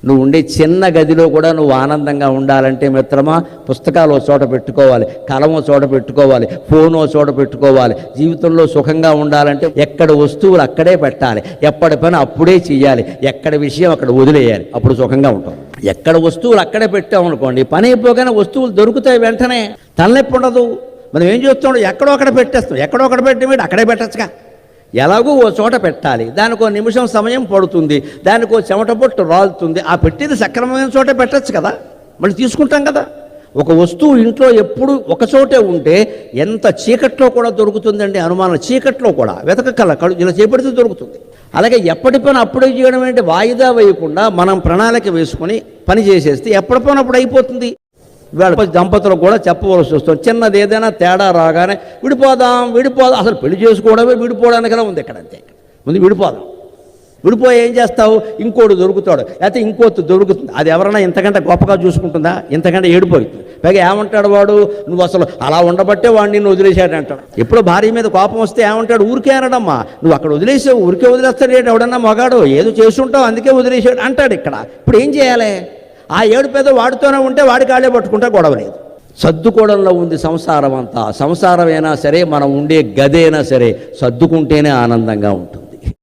నువ్వు ఉండే చిన్న గదిలో కూడా నువ్వు ఆనందంగా ఉండాలంటే మిత్రమా, పుస్తకాలు ఓ చోట పెట్టుకోవాలి, కలం ఓ చోట పెట్టుకోవాలి, ఫోన్ ఓ చోట పెట్టుకోవాలి. జీవితంలో సుఖంగా ఉండాలంటే ఎక్కడ వస్తువులు అక్కడే పెట్టాలి, ఎప్పటి పని అప్పుడే చేయాలి, ఎక్కడ విషయం అక్కడ వదిలేయాలి, అప్పుడు సుఖంగా ఉంటాం. ఎక్కడ వస్తువులు అక్కడే పెట్టామనుకోండి, పని అయిపోగానే వస్తువులు దొరుకుతాయి వెంటనే, తలనొప్పి ఉండదు. మనం ఏం చేస్తాం, ఎక్కడో అక్కడ పెట్టేస్తాం. ఎక్కడో అక్కడ పెట్టి అక్కడే పెట్టచ్చుగా. ఎలాగో ఓ చోట పెట్టాలి, దానికి 1 నిమిషం సమయం పడుతుంది, దానికి ఓ చెమట పొట్టు రాలుతుంది. ఆ పెట్టేది సక్రమమైన చోటే పెట్టచ్చు కదా, మళ్ళీ తీసుకుంటాం కదా. ఒక వస్తువు ఇంట్లో ఎప్పుడు ఒక చోటే ఉంటే ఎంత చీకట్లో కూడా దొరుకుతుందండి. అనుమానం, చీకట్లో కూడా వెతకగల కళ్ళు ఇలా చేపడితే దొరుకుతుంది. అలాగే ఎప్పటి పని అప్పుడే చేయడం ఏంటి, వాయిదా వేయకుండా మనం ప్రణాళిక వేసుకొని పని చేసేస్తే ఎప్పటి పని అప్పుడు అయిపోతుంది. ఇవాళ దంపతులు కూడా చెప్పవలసి వస్తుంది, చిన్నది ఏదైనా తేడా రాగానే విడిపోదాం. అసలు పెళ్లి చేసుకోవడమే విడిపోవడానికలా ఉంది ఇక్కడ. అంతే, ముందు విడిపోదాం. విడిపోయి ఏం చేస్తావు, ఇంకోటి దొరుకుతాడు, లేకపోతే ఇంకోటి దొరుకుతుంది. అది ఎవరైనా ఇంతకంటే గొప్పగా చూసుకుంటుందా, ఇంతకంటే ఏడిపోతుంది. పైగా ఏమంటాడు వాడు, నువ్వు అసలు అలా ఉండబట్టే వాడిని నిన్ను వదిలేశాడు అంటాడు. ఎప్పుడో భార్య మీద కోపం వస్తే ఏమంటాడు, ఊరికే అనడమ్మా, నువ్వు అక్కడ వదిలేసావు, ఊరికే వదిలేస్తాడు ఏంటి, ఎవడన్నా మగాడు, ఏదో చేసుంటావు అందుకే వదిలేశాడు అంటాడు. ఇక్కడ ఇప్పుడు ఏం చేయాలి, ఆ ఏడుపేదో వాడితోనే ఉంటే వాడి కాళ్ళే పట్టుకుంటే గొడవ లేదు. సర్దుకోవడంలో ఉంది సంసారం అంతా. సంసారం అయినా సరే, మనం ఉండే గదైనా సరే సర్దుకుంటేనే ఆనందంగా ఉంటుంది.